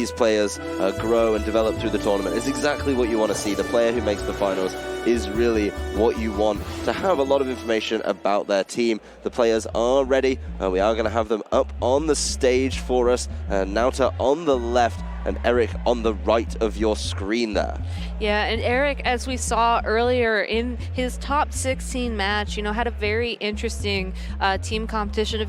these players grow and develop through the tournament. It's exactly what you want to see. The player who makes the finals is really what you want, to have a lot of information about their team. The players are ready. We are going to have them up on the stage for us. Naoto on the left and Eric on the right of your screen there. Yeah, and Eric, as we saw earlier in his top 16 match, you know, had a very interesting team competition,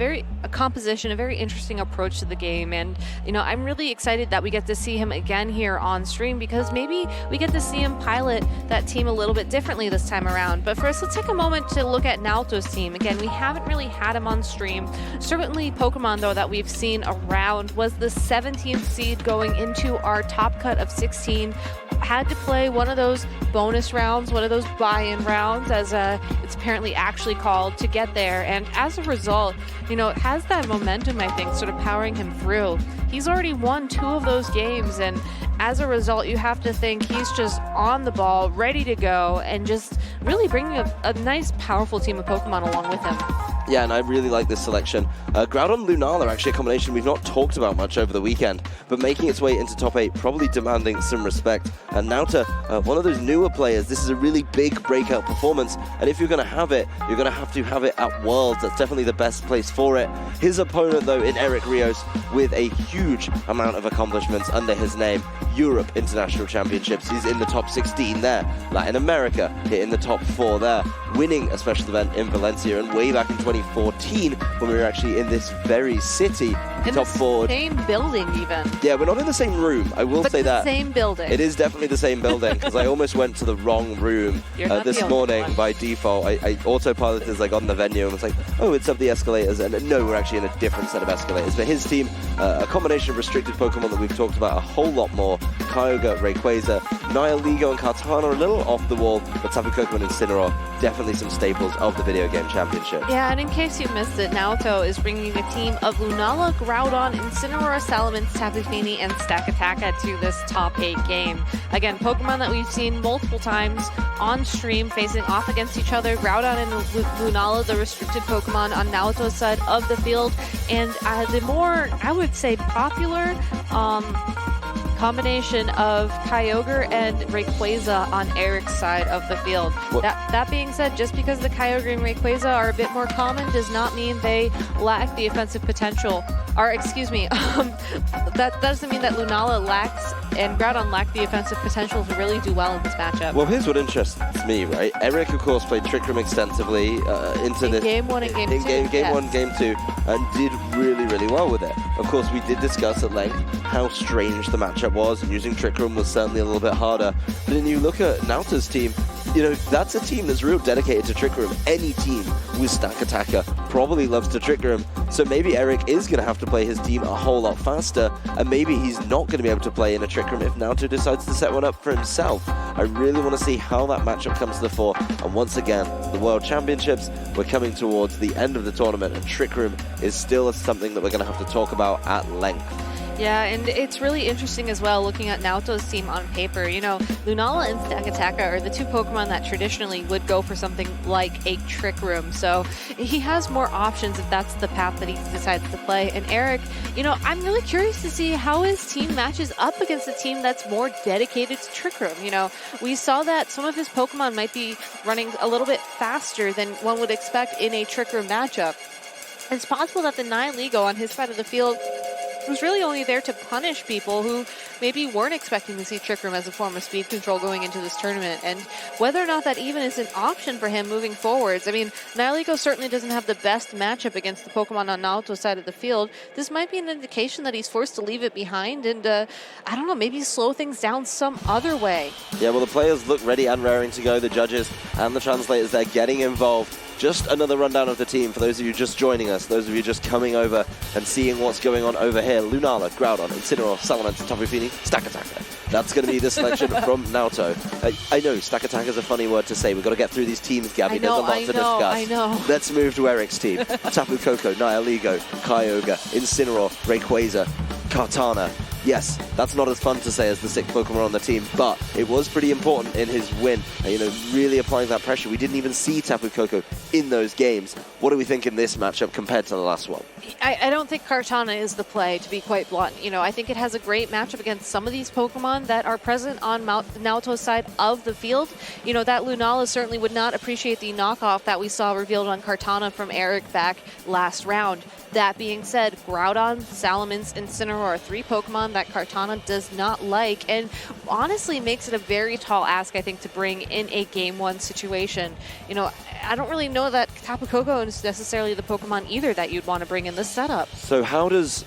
a composition, a very interesting approach to the game. And, you know, I'm really excited that we get to see him again here on stream, because maybe we get to see him pilot that team a little bit differently this time around. But first, let's take a moment to look at Naoto's team. Again, we haven't really had him on stream. Certainly Pokemon, though, that we've seen around was the 17th seed going into our top cut of 16. Had to play one of those bonus rounds, one of those buy-in rounds, as it's apparently actually called, to get there. And as a result, you know, it has that momentum, I think, sort of powering him through. He's already won 2 of those games, and as a result, you have to think he's just on the ball, ready to go, and just really bringing a nice, powerful team of Pokemon along with him. Yeah, and I really like this selection. Groudon Lunala, actually a combination we've not talked about much over the weekend, but making its way into top 8, probably demanding some respect. And Naoto, one of those newer players, this is a really big breakout performance, and if you're going to have it, you're going to have it at Worlds. That's definitely the best place for it. His opponent, though, in Eric Rios, with a huge amount of accomplishments under his name. Europe International Championships, he's in the top 16 there. Latin America, hit in the top 4 there. Winning a special event in Valencia, and way back in 2014, when we were actually in this very city, in top the 4. Same building, even. Yeah, we're not in the same room, I will say that. Same building. It is definitely the same building, because I almost went to the wrong room this morning by default. I autopiloted as I got in the venue and was like, oh, it's up the escalators, and no, we're actually in a different set of escalators. But his team, a combination of restricted Pokemon that we've talked about a whole lot more. Kyogre, Rayquaza, Nihilego and Kartana are a little off the wall, but Tapu Koko and Incineroar, definitely some staples of the video game championship. Yeah, and in case you missed it, Naoto is bringing a team of Lunala, Groudon, Incineroar, Salamence, Tapu Fini, and Stakataka to this top 8 game. Again, Pokemon that we've seen multiple times on stream facing off against each other. Groudon and Lunala, the restricted Pokemon on Naoto's side of the field, and the more, I would say, popular combination of Kyogre and Rayquaza on Eric's side of the field. That being said, just because the Kyogre and Rayquaza are a bit more common does not mean they lack the offensive potential. Or, excuse me, that doesn't mean that Lunala lacks and Groudon lack the offensive potential to really do well in this matchup. Well, here's what interests me, right? Eric, of course, played Trick Room extensively in Game 1 and Game 2. Game 1, Game 2, and did really, really well with it. Of course, we did discuss at length how strange the matchup was, and using Trick Room was certainly a little bit harder. But then you look at Naoto's team, you know, that's a team that's real dedicated to Trick Room. Any team with Stakataka probably loves to Trick Room. So maybe Eric is going to have to play his team a whole lot faster, and maybe he's not going to be able to play in a Trick Room if Naoto decides to set one up for himself. I really want to see how that matchup comes to the fore. And once again, the World Championships, we're coming towards the end of the tournament, and Trick Room is still something that we're going to have to talk about at length. Yeah, and it's really interesting as well looking at Naoto's team on paper. You know, Lunala and Stakataka are the 2 Pokemon that traditionally would go for something like a Trick Room. So he has more options if that's the path that he decides to play. And Eric, you know, I'm really curious to see how his team matches up against a team that's more dedicated to Trick Room. You know, we saw that some of his Pokemon might be running a little bit faster than one would expect in a Trick Room matchup. It's possible that the Nihilego on his side of the field was really only there to punish people who maybe weren't expecting to see Trick Room as a form of speed control going into this tournament. And whether or not that even is an option for him moving forwards. I mean, Nihilego certainly doesn't have the best matchup against the Pokemon on Naoto's side of the field. This might be an indication that he's forced to leave it behind and, I don't know, maybe slow things down some other way. Yeah, well, the players look ready and raring to go. The judges and the translators, they're getting involved. Just another rundown of the team for those of you just joining us, those of you just coming over and seeing what's going on over here. Lunala, Groudon, Incineroar, Salamence, Tapu Fini, Stakataka. That's going to be the selection from Naoto. I know, Stakataka is a funny word to say. We've got to get through these teams, Gabby. There's a lot to discuss. I know. Let's move to Eric's team. Tapu Koko, Nihilego, Kyogre, Incineroar, Rayquaza, Kartana, Yes, that's not as fun to say as the 6th Pokemon on the team, but it was pretty important in his win. You know, really applying that pressure. We didn't even see Tapu Koko in those games. What do we think in this matchup compared to the last one? I don't think Kartana is the play, to be quite blunt. You know, I think it has a great matchup against some of these Pokemon that are present on Naoto's side of the field. You know, that Lunala certainly would not appreciate the knockoff that we saw revealed on Kartana from Eric back last round. That being said, Groudon, Salamence, and Incineroar are 3 Pokemon that Kartana does not like, and honestly makes it a very tall ask, I think, to bring in a Game 1 situation. You know, I don't really know that Tapu Koko is necessarily the Pokemon either that you'd want to bring in this setup. So how does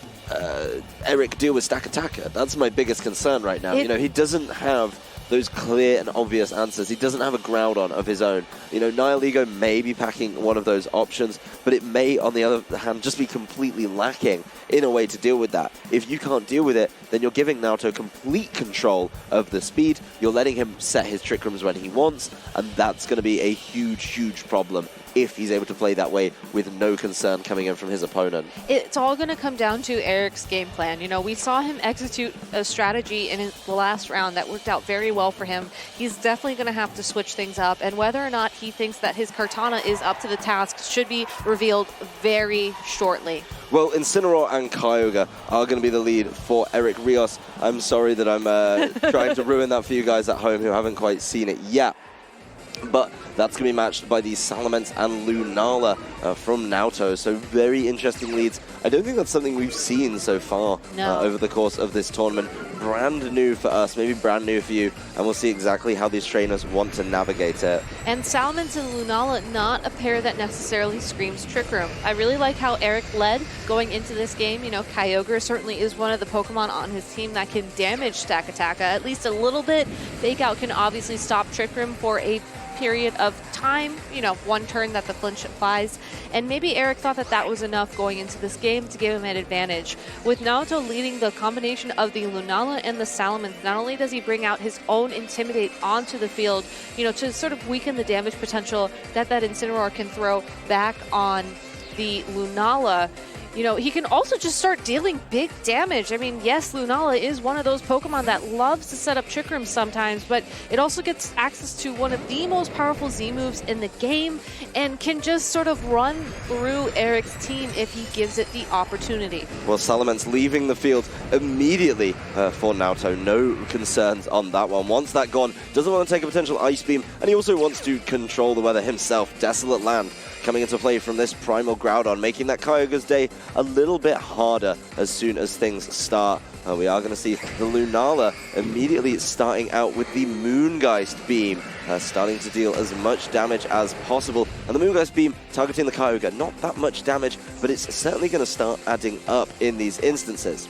Eric deal with Stakataka? That's my biggest concern right now. You know, he doesn't have those clear and obvious answers. He doesn't have a Groudon of his own. You know, Nihilego may be packing one of those options, but it may, on the other hand, just be completely lacking in a way to deal with that. If you can't deal with it, then you're giving Naoto complete control of the speed. You're letting him set his Trick Rooms when he wants, and that's going to be a huge, huge problem if he's able to play that way with no concern coming in from his opponent. It's all going to come down to Eric's game plan. You know, we saw him execute a strategy in the last round that worked out very well for him. He's definitely going to have to switch things up, and whether or not he thinks that his Kartana is up to the task should be revealed very shortly. Well, Incineroar and Kyogre are going to be the lead for Eric Rios. I'm sorry that I'm trying to ruin that for you guys at home who haven't quite seen it yet. But that's going to be matched by the Salamence and Lunala from Naoto. So very interesting leads. I don't think that's something we've seen so far over the course of this tournament. Brand new for us, maybe brand new for you, and we'll see exactly how these trainers want to navigate it. And Salamence and Lunala, not a pair that necessarily screams Trick Room. I really like how Eric led going into this game. You know, Kyogre certainly is one of the Pokemon on his team that can damage Stakataka at least a little bit. Fake Out can obviously stop Trick Room for a period of time, you know, 1 turn that the flinch applies, and maybe Eric thought that that was enough going into this game to give him an advantage. With Naoto leading the combination of the Lunala and the Salamence, not only does he bring out his own Intimidate onto the field, you know, to sort of weaken the damage potential that Incineroar can throw back on the Lunala, you know, he can also just start dealing big damage. I mean, yes, Lunala is one of those Pokemon that loves to set up Trick Rooms sometimes, but it also gets access to one of the most powerful Z moves in the game and can just sort of run through Eric's team if he gives it the opportunity. Well, Salamence leaving the field immediately for Naoto. No concerns on that one. Wants that gone, doesn't want to take a potential Ice Beam, and he also wants to control the weather himself. Desolate Land coming into play from this Primal Groudon, making that Kyogre's day a little bit harder as soon as things start. We are going to see the Lunala immediately starting out with the Moongeist Beam, starting to deal as much damage as possible. And the Moongeist Beam targeting the Kyogre, not that much damage, but it's certainly going to start adding up in these instances.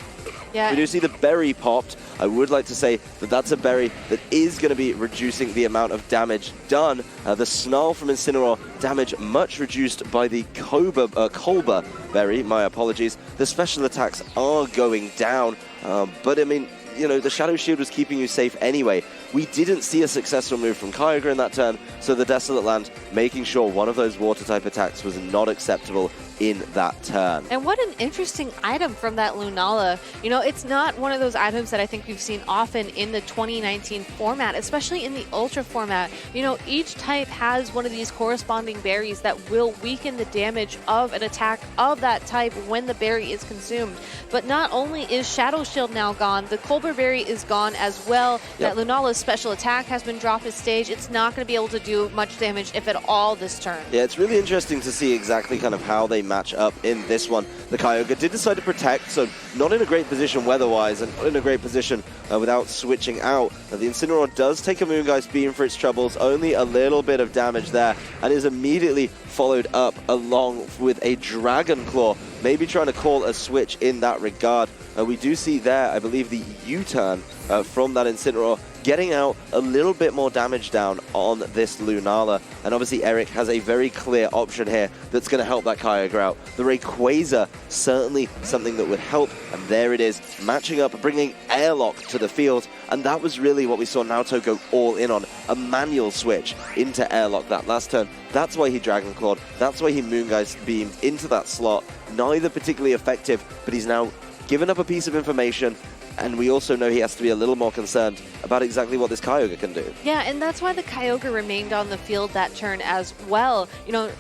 Yeah. We do see the berry popped. I would like to say that that's a berry that is going to be reducing the amount of damage done. The Snarl from Incineroar, damage much reduced by the Colba berry, my apologies. The special attacks are going down, but I mean, you know, the Shadow Shield was keeping you safe anyway. We didn't see a successful move from Kyogre in that turn, so the Desolate Land making sure one of those Water-type attacks was not acceptable in that turn. And what an interesting item from that Lunala. You know, it's not one of those items that I think we've seen often in the 2019 format, especially in the Ultra format. You know, each type has one of these corresponding berries that will weaken the damage of an attack of that type when the berry is consumed. But not only is Shadow Shield now gone, the Colbur berry is gone as well. Yep. That Lunala's special attack has been dropped at stage. It's not going to be able to do much damage, if at all, this turn. Yeah, it's really interesting to see exactly kind of how they match up in this one. The Kyogre did decide to protect, so not in a great position weather-wise, and not in a great position without switching out. The Incineroar does take a Moongeist Beam for its troubles, only a little bit of damage there, and is immediately followed up along with a Dragon Claw, maybe trying to call a switch in that regard. We do see there, I believe, the U-turn from that Incineroar, getting out a little bit more damage down on this Lunala. And obviously Eric has a very clear option here that's going to help that Kyogre out. The Rayquaza, certainly something that would help, and there it is, matching up, bringing Airlock to the field, and that was really what we saw Naoto go all in on, a manual switch into Airlock that last turn. That's why he Dragon Clawed, that's why he Moongeist beamed into that slot. Neither particularly effective, but he's now given up a piece of information, And we also know he has to be a little more concerned about exactly what this Kyogre can do. Yeah, and that's why the Kyogre remained on the field that turn as well. You know,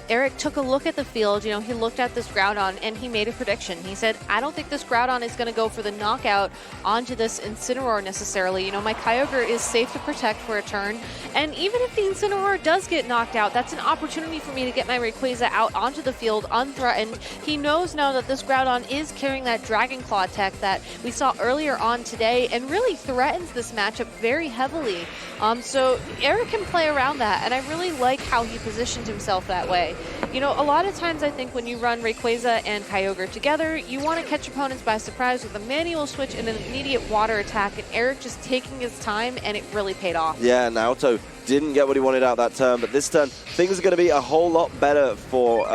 Eric took a look at the field, you know, he looked at this Groudon and he made a prediction. He said, I don't think this Groudon is going to go for the knockout onto this Incineroar necessarily. You know, my Kyogre is safe to protect for a turn. And even if the Incineroar does get knocked out, that's an opportunity for me to get my Rayquaza out onto the field unthreatened. He knows now that this Groudon is carrying that Dragon Claw tech that we saw earlier on today and really threatens this matchup very heavily. So Eric can play around that, and I really like how he positioned himself that way. You know, a lot of times I think when you run Rayquaza and Kyogre together, you want to catch opponents by surprise with a manual switch and an immediate water attack, and Eric just taking his time, and it really paid off. Yeah, Naoto didn't get what he wanted out that turn, but this turn, things are going to be a whole lot better for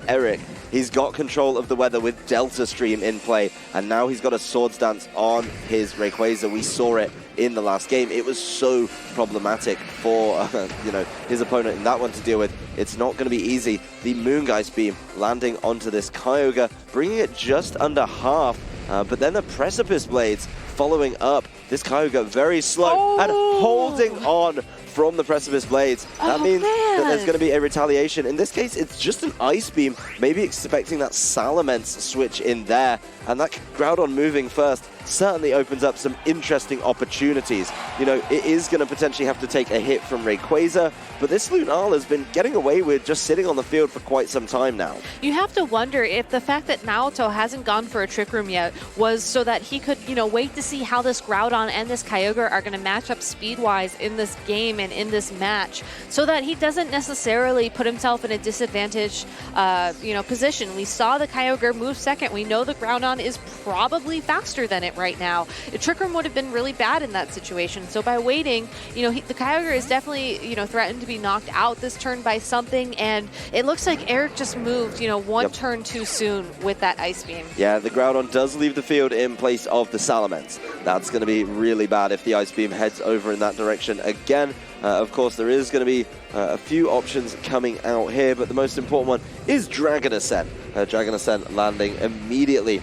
Eric. He's got control of the weather with Delta Stream in play, and now he's got a Swords Dance on his Rayquaza. We saw it in the last game. It was so problematic for you know, his opponent in that one to deal with. It's not going to be easy. The Moongeist Beam landing onto this Kyogre, bringing it just under half, but then the Precipice Blades following up. This Kyogre very slow and holding on from the Precipice Blades. That means that there's going to be a retaliation. In this case, it's just an Ice Beam, maybe expecting that Salamence switch in there, and that Groudon moving first certainly opens up some interesting opportunities. You know, it is going to potentially have to take a hit from Rayquaza, but this Lunala's been getting away with just sitting on the field for quite some time now. You have to wonder if the fact that Naoto hasn't gone for a Trick Room yet was so that he could, you know, wait to see how this Groudon and this Kyogre are going to match up speed-wise in this game and in this match, so that he doesn't necessarily put himself in a disadvantaged, you know, position. We saw the Kyogre move second. We know the Groudon is probably faster than it right now. A Trick Room would have been really bad in that situation. So by waiting, you know, the Kyogre is definitely, you know, threatened to be knocked out this turn by something, and it looks like Eric just moved, you know, one turn too soon with that Ice Beam. Yeah, the Groudon does leave the field in place of the Salamence. That's going to be really bad if the Ice Beam heads over in that direction again. Of course, there is going to be a few options coming out here, but the most important one is Dragon Ascent. Dragon Ascent landing immediately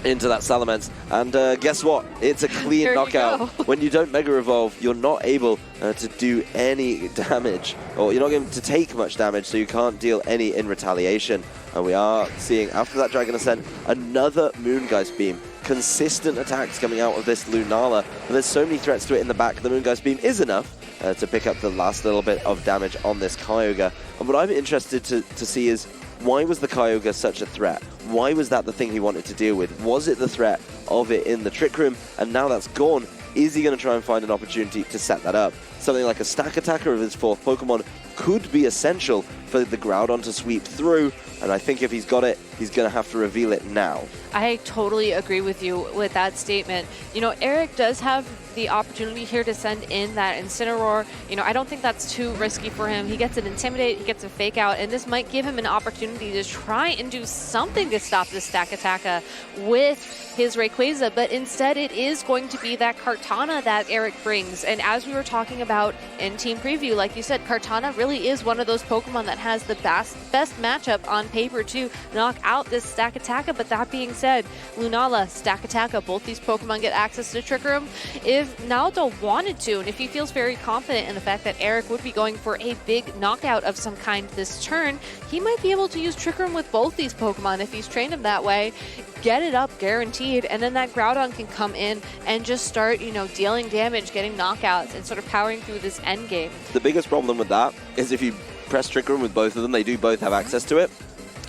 into that Salamence, and guess what? It's a clean knockout. When you don't Mega Evolve, you're not able to do any damage, or you're not going to take much damage, so you can't deal any in retaliation. And we are seeing, after that Dragon Ascent, another Moongeist Beam. Consistent attacks coming out of this Lunala, and there's so many threats to it in the back. The Moongeist Beam is enough to pick up the last little bit of damage on this Kyogre. And what I'm interested to see is, why was the Kyogre such a threat? Why was that the thing he wanted to deal with? Was it the threat of it in the Trick Room? And now that's gone, is he going to try and find an opportunity to set that up? Something like a Stack Attacker of his fourth Pokemon could be essential for the Groudon to sweep through, and I think if he's got it, he's going to have to reveal it now. I totally agree with you with that statement. You know, Eric does have the opportunity here to send in that Incineroar. You know, I don't think that's too risky for him. He gets an Intimidate, he gets a Fake Out, and this might give him an opportunity to try and do something to stop this Stack Attacker with his Rayquaza, but instead it is going to be that Kartana that Eric brings. And as we were talking about in Team Preview, like you said, Kartana really is one of those Pokemon that has the best matchup on paper to knock out this Stack Attacker. But that being said, Lunala, Stack Attacker, both these Pokemon get access to Trick Room. If Naoto wanted to, and if he feels very confident in the fact that Eric would be going for a big knockout of some kind this turn, he might be able to use Trick Room with both these Pokemon if he's trained him that way. Get it up guaranteed, and then that Groudon can come in and just start, you know, dealing damage, getting knockouts, and sort of powering through this end game. The biggest problem with that is if you press Trick Room with both of them, they do both have access to it.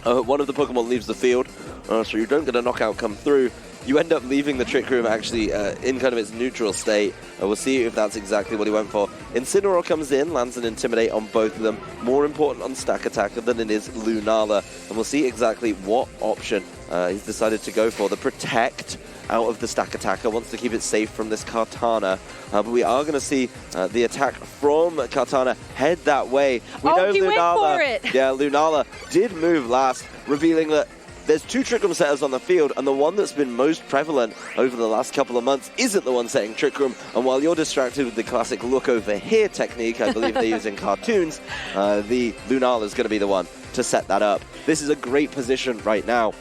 One of the Pokemon leaves the field, so you don't get a knockout come through. You end up leaving the Trick Room actually in kind of its neutral state. We'll see if that's exactly what he went for. Incineroar comes in, lands an Intimidate on both of them. More important on Stack Attacker than it is Lunala. And we'll see exactly what option he's decided to go for. The Protect out of the Stack Attacker, wants to keep it safe from this Kartana. But we are going to see the attack from Kartana head that way. We know he Lunala, went for it! Yeah, Lunala did move last, revealing that there's two Trick Room setters on the field, and the one that's been most prevalent over the last couple of months isn't the one setting Trick Room. And while you're distracted with the classic look over here technique, I believe they use in cartoons, the Lunala is going to be the one to set that up. This is a great position right now.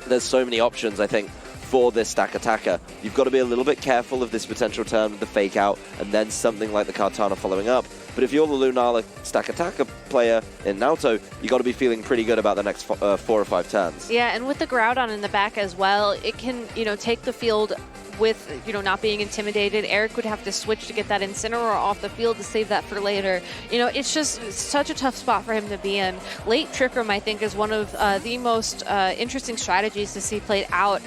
There's so many options, I think, for this Stack Attacker. You've got to be a little bit careful of this potential turn with the fake out and then something like the Kartana following up. But if you're the Lunala Stack Attacker player in Naoto, you got to be feeling pretty good about the next 4 or 5 turns. Yeah, and with the Groudon in the back as well, it can, take the field with, not being intimidated. Eric would have to switch to get that Incineroar off the field to save that for later. It's just such a tough spot for him to be in. Late Trick Room, I think, is one of the most interesting strategies to see played out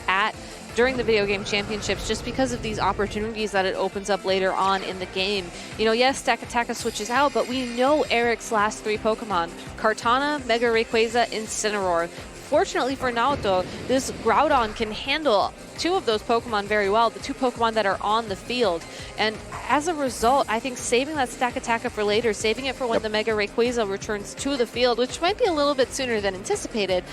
during the video game championships, just because of these opportunities that it opens up later on in the game. Yes, Stack Attacker switches out, but we know Eric's last 3 Pokemon, Kartana, Mega Rayquaza, Incineroar. Fortunately for Naoto, this Groudon can handle 2 of those Pokemon very well, the 2 Pokemon that are on the field. And as a result, I think saving that Stack Attacker for later, saving it for when the Mega Rayquaza returns to the field, which might be a little bit sooner than anticipated,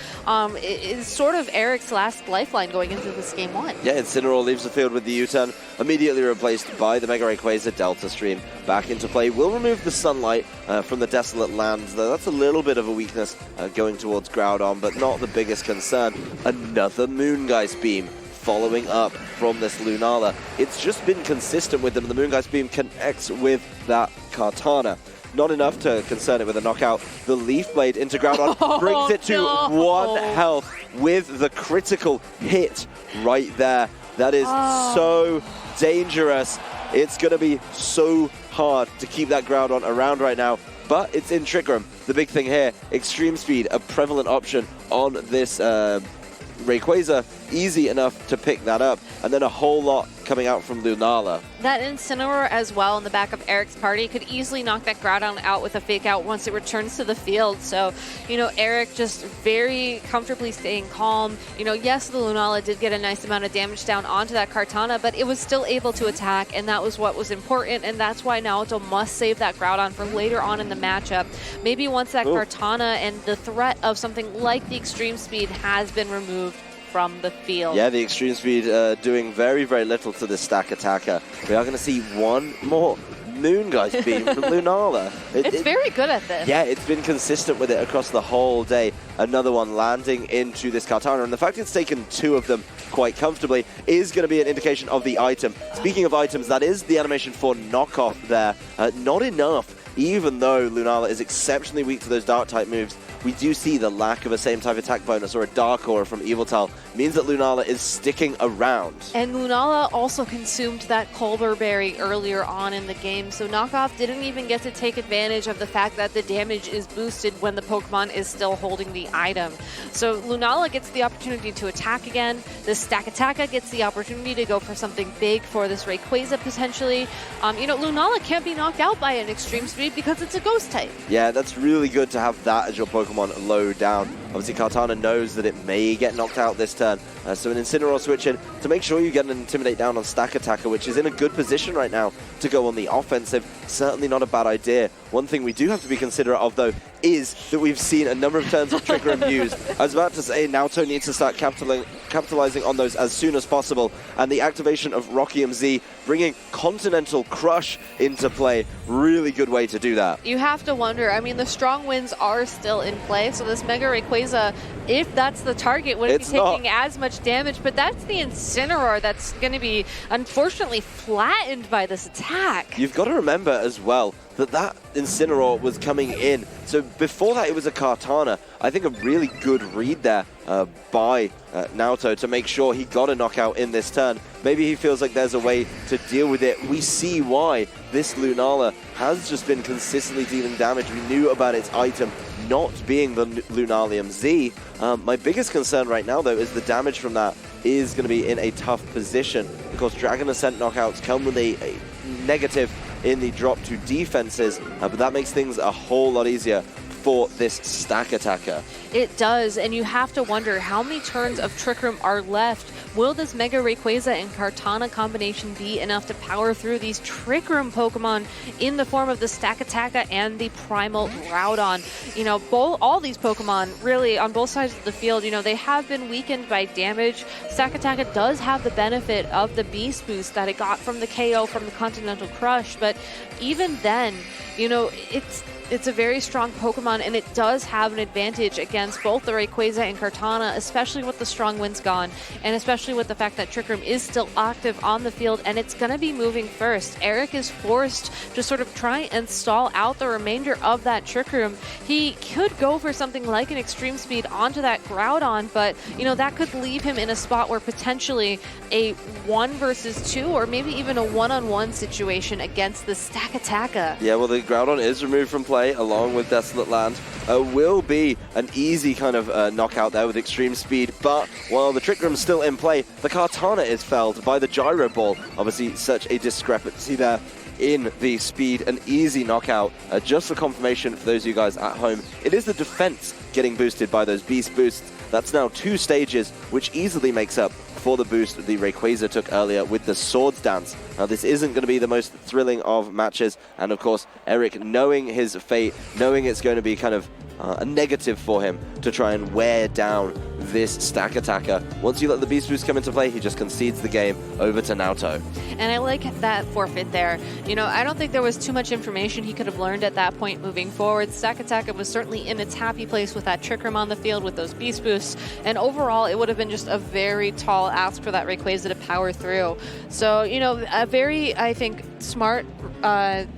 is sort of Eric's last lifeline going into this Game 1. Yeah, Incineroar leaves the field with the U-turn, immediately replaced by the Mega Rayquaza Delta Stream back into play. Will remove the sunlight from the Desolate Lands, though that's a little bit of a weakness going towards Groudon, but not the biggest concern. Another Moongeist Beam following up from this Lunala. It's just been consistent with them. The Moongeist Beam connects with that Kartana. Not enough to concern it with a knockout. The Leaf Blade into Groudon brings it to 1 health with the critical hit right there. That is so dangerous. It's going to be so hard to keep that Groudon around right now, but it's in Trick Room. The big thing here, Extreme Speed, a prevalent option on this Rayquaza, easy enough to pick that up, and then a whole lot coming out from Lunala. That Incineroar as well in the back of Eric's party could easily knock that Groudon out with a fake out once it returns to the field. So, Eric just very comfortably staying calm. Yes, the Lunala did get a nice amount of damage down onto that Kartana, but it was still able to attack, and that was what was important, and that's why Naoto must save that Groudon for later on in the matchup. Maybe once that Kartana and the threat of something like the Extreme Speed has been removed from the field. Yeah, the Extreme Speed doing very, very little to this Stack Attacker. We are going to see one more Moongeist Beam from Lunala. It's very good at this. Yeah, it's been consistent with it across the whole day. Another one landing into this Kartana, and the fact it's taken 2 of them quite comfortably is going to be an indication of the item. Speaking of items, that is the animation for knockoff there. Not enough. Even though Lunala is exceptionally weak to those Dark-type moves, we do see the lack of a same-type attack bonus or a Dark Aura from Yveltal means that Lunala is sticking around. And Lunala also consumed that Colbur Berry earlier on in the game, so Knockoff didn't even get to take advantage of the fact that the damage is boosted when the Pokemon is still holding the item. So Lunala gets the opportunity to attack again. The Stack Attacker gets the opportunity to go for something big for this Rayquaza potentially. Lunala can't be knocked out by an Extreme Speed because it's a Ghost type. Yeah, that's really good to have that as your Pokemon low down. Obviously, Kartana knows that it may get knocked out this turn, so an Incineroar switch in to make sure you get an Intimidate down on Stack Attacker, which is in a good position right now to go on the offensive. Certainly not a bad idea. One thing we do have to be considerate of, though, is that we've seen a number of turns of Trick Room used. I was about to say Naoto needs to start capitalizing on those as soon as possible, and the activation of Rocky MZ bringing Continental Crush into play, really good way to do that. You have to wonder, the strong winds are still in play, so this Mega Rayquaza, if that's the target, wouldn't be taking as much damage, but that's the Incineroar that's going to be, unfortunately, flattened by this attack. You've got to remember as well that Incineroar was coming in. So before that, it was a Kartana. I think a really good read there by Naoto to make sure he got a knockout in this turn. Maybe he feels like there's a way to deal with it. We see why this Lunala has just been consistently dealing damage. We knew about its item not being the Lunalium Z. My biggest concern right now, though, is the damage from that is going to be in a tough position. Of course, Dragon Ascent knockouts come with a negative in the drop to defenses, but that makes things a whole lot easier for this Stack Attacker. It does, and you have to wonder how many turns of Trick Room are left. Will this Mega Rayquaza and Kartana combination be enough to power through these Trick Room Pokemon in the form of the Stack Attacker and the Primal Groudon? All these Pokemon, really, on both sides of the field, they have been weakened by damage. Stack Attacker does have the benefit of the Beast Boost that it got from the KO from the Continental Crush, but even then, it's a very strong Pokemon, and it does have an advantage against both the Rayquaza and Kartana, especially with the strong winds gone, and especially with the fact that Trick Room is still active on the field, and it's going to be moving first. Eric is forced to sort of try and stall out the remainder of that Trick Room. He could go for something like an Extreme Speed onto that Groudon, but, you know, that could leave him in a spot where potentially a 1 versus 2 or maybe even a 1-on-1 situation against the Stakataka. Yeah, well, the Groudon is removed from play along with Desolate Land. Will be an easy kind of knockout there with Extreme Speed, but while the Trick Room's still in play, the Kartana is felled by the Gyro Ball. Obviously, such a discrepancy there in the speed. An easy knockout. Just for confirmation for those of you guys at home, it is the defense getting boosted by those Beast Boosts. That's now 2 stages, which easily makes up for the boost the Rayquaza took earlier with the Swords Dance. Now, this isn't going to be the most thrilling of matches, and of course, Eric, knowing his fate, knowing it's going to be kind of a negative for him to try and wear down this Stakataka. Once you let the Beast Boost come into play, he just concedes the game over to Naoto. And I like that forfeit there. You know, I don't think there was too much information he could have learned at that point moving forward. Stakataka was certainly in its happy place with that Trick Room on the field with those Beast Boosts, and overall it would have been just a very tall ask for that Rayquaza to power through. So, you know, a very, I think, smart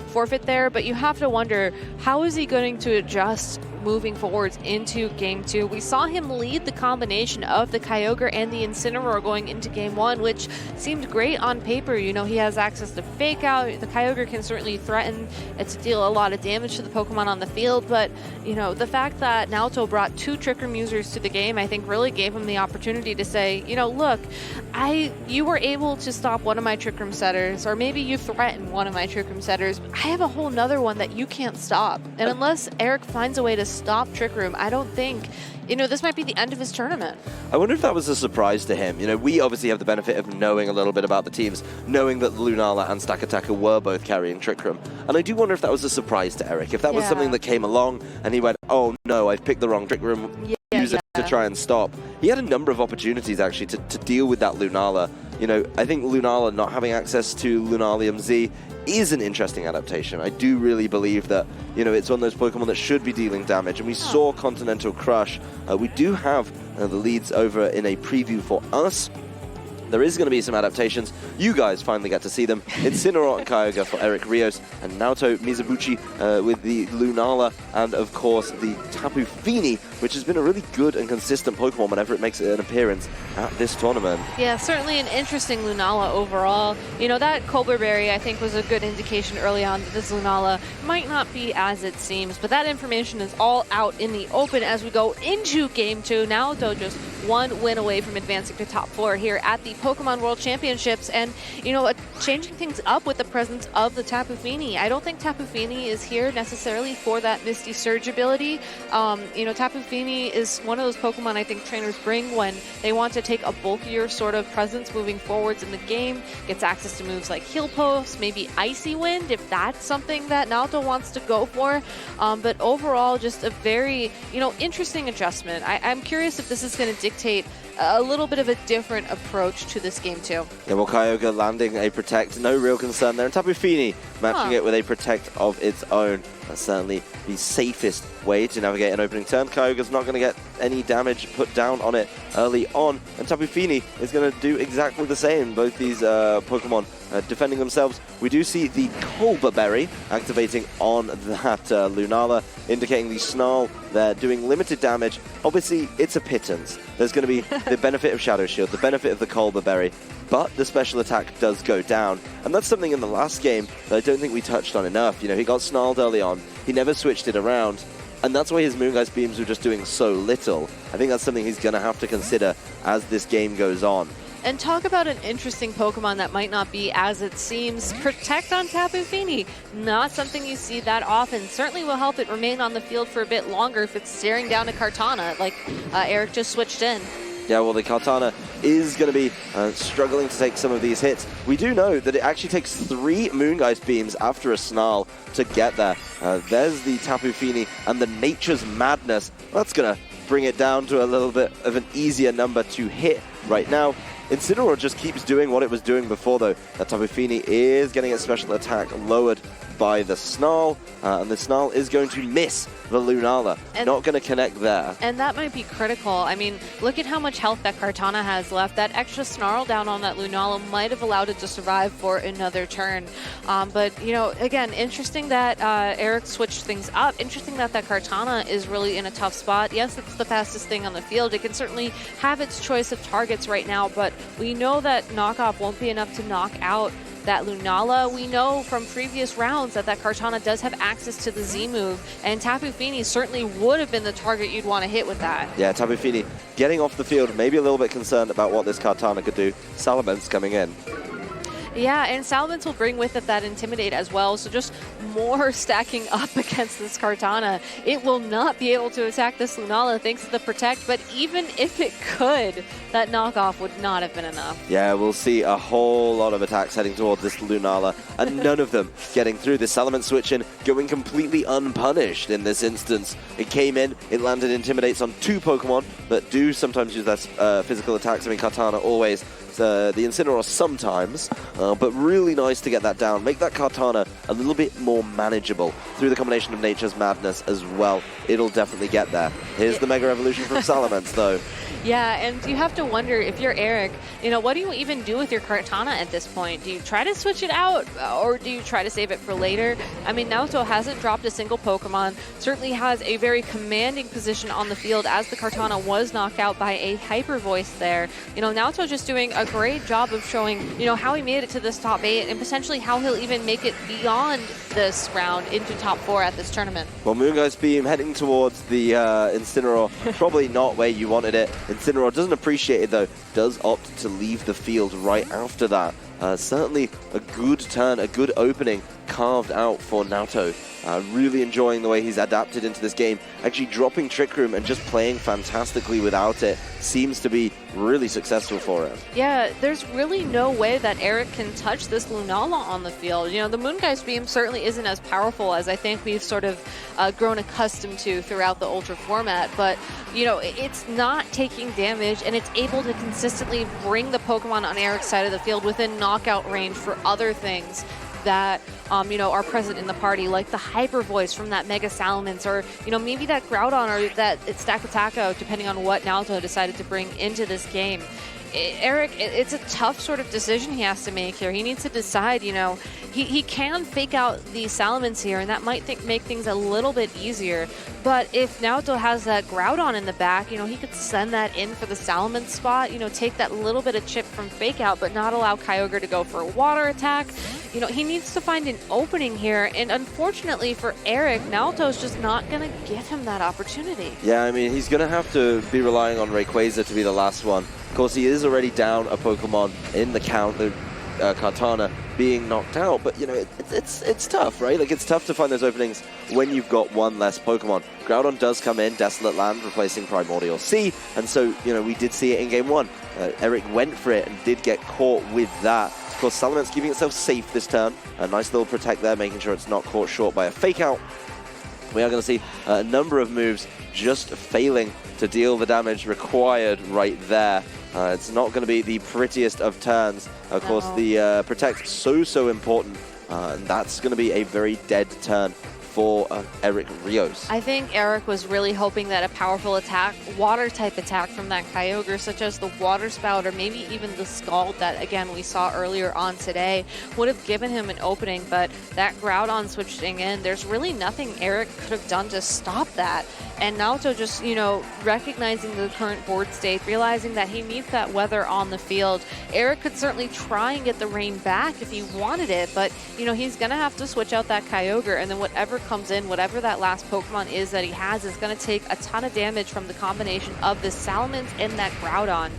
forfeit there, but you have to wonder, how is he going to adjust moving forwards into Game 2? We saw him lead the combination of the Kyogre and the Incineroar going into Game 1, which seemed great on paper. You know, he has access to Fake Out. The Kyogre can certainly threaten to deal a lot of damage to the Pokemon on the field, but, you know, the fact that Naoto brought 2 Trick Room users to the game, I think really gave him the opportunity to say, you know, look, you were able to stop one of my Trick Room setters, or maybe you threatened one of my Trick Room setters. I have a whole nother one that you can't stop. And unless Eric finds a way to stop Trick Room, I don't think, you know, this might be the end of his tournament. I wonder if that was a surprise to him. You know, we obviously have the benefit of knowing a little bit about the teams, knowing that Lunala and Stakataka were both carrying Trick Room. And I do wonder if that was a surprise to Eric. If that was something that came along and he went, oh no, I've picked the wrong Trick Room user to try and stop. He had a number of opportunities actually to deal with that Lunala. You know, I think Lunala not having access to Lunalium Z is an interesting adaptation. I do really believe that, you know, it's one of those Pokemon that should be dealing damage, and we saw Continental Crush. We do have the leads over in a preview for us. There is going to be some adaptations. You guys finally get to see them. Incineroar and Kyogre for Eric Rios, and Naoto Mizubuchi with the Lunala, and of course the Tapu Fini, which has been a really good and consistent Pokemon whenever it makes an appearance at this tournament. Yeah, certainly an interesting Lunala overall. You know, that Colbur Berry, I think, was a good indication early on that this Lunala might not be as it seems, but that information is all out in the open as we go into Game 2. Naoto just 1 win away from advancing to top 4 here at the Pokemon World Championships, and, you know, changing things up with the presence of the Tapu Fini. I don't think Tapu Fini is here necessarily for that Misty Surge ability. You know, Tapu Fini is one of those Pokemon I think trainers bring when they want to take a bulkier sort of presence moving forwards in the game, gets access to moves like Heal Post, maybe Icy Wind, if that's something that Naoto wants to go for. But overall, just a very, you know, interesting adjustment. I'm curious if this is going to dictate a little bit of a different approach to this game too. Yeah, well, Kyogre landing a Protect, no real concern there, and Tapu Fini matching it with a Protect of its own. That's certainly the safest way to navigate an opening turn. Kyogre's not going to get any damage put down on it early on, and Tapu Fini is going to do exactly the same. Both these Pokemon defending themselves. We do see the Colbur Berry activating on that Lunala, indicating the Snarl there doing limited damage. Obviously, it's a pittance. There's going to be the benefit of Shadow Shield, the benefit of the Colbur Berry, but the special attack does go down. And that's something in the last game that I don't think we touched on enough. You know, he got Snarled early on. He never switched it around. And that's why his Moongeist Beams were just doing so little. I think that's something he's going to have to consider as this game goes on. And talk about an interesting Pokemon that might not be as it seems. Protect on Tapu Fini. Not something you see that often. Certainly will help it remain on the field for a bit longer if it's staring down a Kartana, like Eric just switched in. Yeah, well, the Kartana is going to be struggling to take some of these hits. We do know that it actually takes 3 Moongeist Beams after a Snarl to get there. There's the Tapu Fini and the Nature's Madness. That's going to bring it down to a little bit of an easier number to hit right now. Incineroar just keeps doing what it was doing before, though. That Tapu Fini is getting its special attack lowered by the Snarl, and the Snarl is going to miss the Lunala. Not going to connect there. And that might be critical. I mean, look at how much health that Kartana has left. That extra Snarl down on that Lunala might have allowed it to survive for another turn. But, you know, again, interesting that Eric switched things up. Interesting that that Kartana is really in a tough spot. Yes, it's the fastest thing on the field. It can certainly have its choice of targets right now, but we know that knockoff won't be enough to knock out that Lunala. We know from previous rounds that that Kartana does have access to the Z move, and Tapu Fini certainly would have been the target you'd want to hit with that. Yeah, Tapu Fini getting off the field, maybe a little bit concerned about what this Kartana could do. Salamence coming in. Yeah, and Salamence will bring with it that Intimidate as well, so just more stacking up against this Kartana. It will not be able to attack this Lunala thanks to the Protect, but even if it could, that knockoff would not have been enough. Yeah, we'll see a whole lot of attacks heading towards this Lunala, and none of them getting through. The Salamence switch in, going completely unpunished in this instance. It came in, it landed Intimidates on 2 Pokemon that do sometimes use that physical attacks. I mean, Kartana always. The Incineroar sometimes, but really nice to get that down. Make that Kartana a little bit more manageable through the combination of Nature's Madness as well. It'll definitely get there. Here's the Mega Evolution from Salamence, though. Yeah, and you have to wonder, if you're Eric, you know, what do you even do with your Kartana at this point? Do you try to switch it out, or do you try to save it for later? I mean, Naoto hasn't dropped a single Pokemon, certainly has a very commanding position on the field as the Kartana was knocked out by a Hyper Voice there. You know, Naoto just doing a great job of showing, you know, how he made it to this top 8 and potentially how he'll even make it beyond this round into top 4 at this tournament. Well, Moongeist Beam heading towards the Incineroar, probably not where you wanted it. Incineroar doesn't appreciate it, though, does opt to leave the field right after that. Certainly a good turn, a good opening carved out for Naoto. Really enjoying the way he's adapted into this game. Actually dropping Trick Room and just playing fantastically without it seems to be really successful for him. Yeah, there's really no way that Eric can touch this Lunala on the field. You know, the Moongeist Beam certainly isn't as powerful as I think we've sort of grown accustomed to throughout the Ultra format, but, you know, it's not taking damage, and it's able to consistently bring the Pokemon on Eric's side of the field within knockout range for other things that, you know, are present in the party, like the Hyper Voice from that Mega Salamence, or, you know, maybe that Groudon or that Stakataka, depending on what Naoto decided to bring into this game. Eric, it's a tough sort of decision he has to make here. He needs to decide, you know, he can fake out the Salamence here, and that might make things a little bit easier. But if Naoto has that Groudon in the back, you know, he could send that in for the Salamence spot, you know, take that little bit of chip from fake out, but not allow Kyogre to go for a water attack. You know, he needs to find an opening here, and unfortunately for Eric, Naoto's just not going to give him that opportunity. Yeah, I mean, he's going to have to be relying on Rayquaza to be the last one. Of course, he is already down a Pokemon in the count, the Kartana being knocked out, but, you know, it's tough, right? Like, it's tough to find those openings when you've got one less Pokemon. Groudon does come in, Desolate Land, replacing Primordial Sea, and so, you know, we did see it in Game 1. Eric went for it and did get caught with that. Of course, Salamence keeping itself safe this turn. A nice little Protect there, making sure it's not caught short by a Fake Out. We are going to see a number of moves just failing to deal the damage required right there. It's not going to be the prettiest of turns. Of course, the Protect so important, and that's going to be a very dead turn for Eric Rios. I think Eric was really hoping that a powerful attack, water-type attack from that Kyogre, such as the Water Spout or maybe even the Scald that, again, we saw earlier on today, would have given him an opening, but that Groudon switching in, there's really nothing Eric could have done to stop that. And Naoto just, you know, recognizing the current board state, realizing that he needs that weather on the field. Eric could certainly try and get the rain back if he wanted it, but, you know, he's going to have to switch out that Kyogre, and then whatever comes in, whatever that last Pokemon is that he has, is going to take a ton of damage from the combination of the Salamence and that Groudon.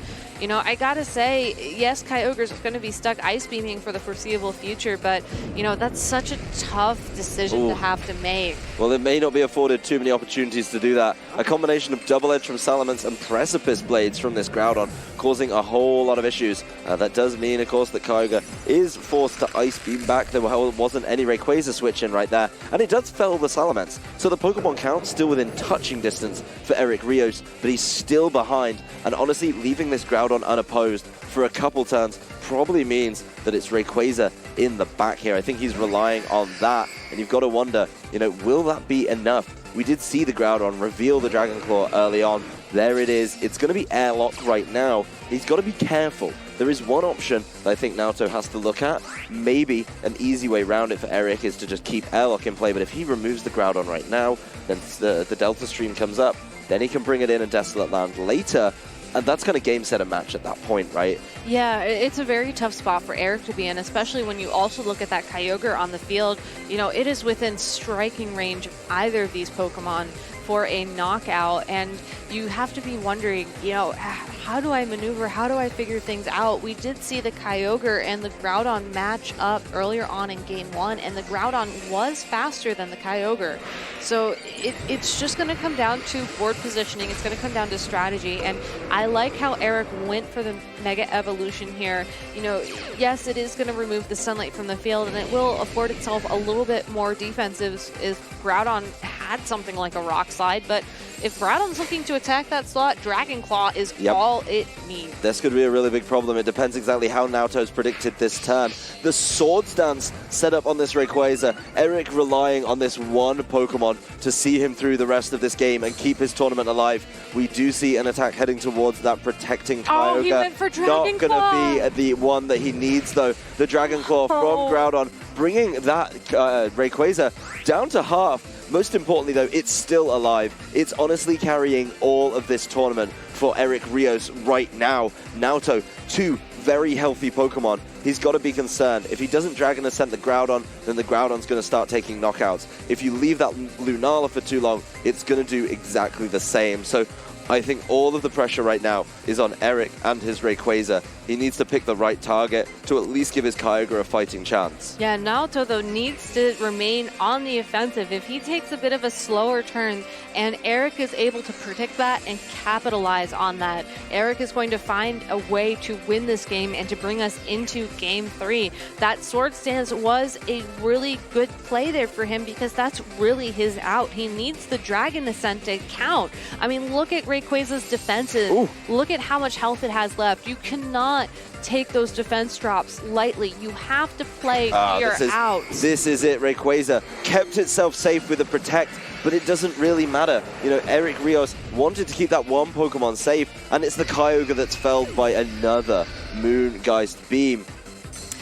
You know, I gotta say, yes, Kyogre's going to be stuck Ice Beaming for the foreseeable future, but, you know, that's such a tough decision to have to make. Well, it may not be afforded too many opportunities to do that. A combination of Double Edge from Salamence and Precipice Blades from this Groudon, causing a whole lot of issues. That does mean, of course, that Kyogre is forced to Ice Beam back. There wasn't any Rayquaza switch in right there, and it does fell the Salamence. So the Pokemon count still within touching distance for Eric Rios, but he's still behind, and honestly, leaving this Groudon Groudon unopposed for a couple turns probably means that it's Rayquaza in the back here. I think he's relying on that, and you've got to wonder, you know, will that be enough? We did see the Groudon reveal the Dragon Claw early on. There it is. It's going to be airlock right now. He's got to be careful. There is one option that I think Naoto has to look at. Maybe an easy way around it for Eric is to just keep airlock in play, but if he removes the Groudon right now, then the Delta Stream comes up, then he can bring it in Desolate Land later, and that's kind of game, set, and match at that point, right? Yeah, it's a very tough spot for Eric to be in, especially when you also look at that Kyogre on the field. You know, it is within striking range of either of these Pokemon for a knockout, and you have to be wondering, you know, how do I maneuver? How do I figure things out? We did see the Kyogre and the Groudon match up earlier on in Game 1, and the Groudon was faster than the Kyogre. So it's just going to come down to board positioning. It's going to come down to strategy, and I like how Eric went for the Mega Evolution here. You know, yes, it is going to remove the sunlight from the field, and it will afford itself a little bit more defensive if Groudon had something like a Rock Slide, but if Groudon's looking to attack that slot, Dragon Claw is all it needs. This could be a really big problem. It depends exactly how Naoto's predicted this turn. The Swords Dance set up on this Rayquaza. Eric relying on this one Pokemon to see him through the rest of this game and keep his tournament alive. We do see an attack heading towards that protecting Kyogre. Oh, he went for Dragon Claw. Not going to be the one that he needs, though. The Dragon Claw from Groudon, bringing that Rayquaza down to half. Most importantly, though, it's still alive. It's honestly carrying all of this tournament for Eric Rios right now. Naoto, two very healthy Pokemon. He's got to be concerned. If he doesn't Dragon Ascent the Groudon, then the Groudon's going to start taking knockouts. If you leave that Lunala for too long, it's going to do exactly the same. So I think all of the pressure right now is on Eric and his Rayquaza. He needs to pick the right target to at least give his Kyogre a fighting chance. Yeah, Naoto, though, needs to remain on the offensive. If he takes a bit of a slower turn and Eric is able to predict that and capitalize on that, Eric is going to find a way to win this game and to bring us into Game 3. That Swords Dance was a really good play there for him because that's really his out. He needs the Dragon Ascent to count. I mean, look at Rayquaza's defenses. Ooh. Look at how much health it has left. You cannot take those defense drops lightly. You have to play your out. This is it. Rayquaza kept itself safe with the Protect, but it doesn't really matter. You know, Eric Rios wanted to keep that one Pokemon safe, and it's the Kyogre that's felled by another Moongeist Beam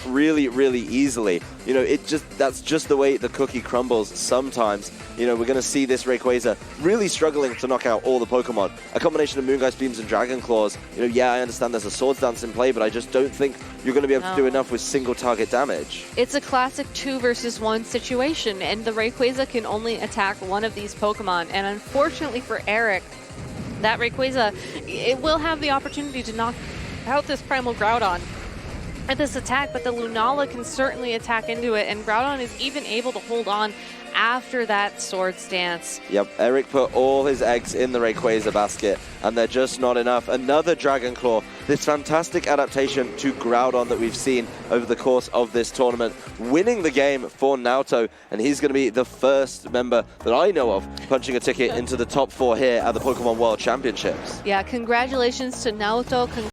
really, really easily. You know, that's just the way the cookie crumbles sometimes. You know, we're going to see this Rayquaza really struggling to knock out all the Pokemon. A combination of Moongeist Beams and Dragon Claws. You know, yeah, I understand there's a Swords Dance in play, but I just don't think you're going to be able to do enough with single target damage. It's a classic 2 versus 1 situation, and the Rayquaza can only attack one of these Pokemon. And unfortunately for Eric, that Rayquaza, it will have the opportunity to knock out this Primal Groudon at this attack, but the Lunala can certainly attack into it, and Groudon is even able to hold on after that Swords Dance. Yep, Eric put all his eggs in the Rayquaza basket, and they're just not enough. Another Dragon Claw, this fantastic adaptation to Groudon that we've seen over the course of this tournament, winning the game for Naoto, and he's going to be the first member that I know of punching a ticket into the top 4 here at the Pokemon World Championships. Yeah, congratulations to Naoto.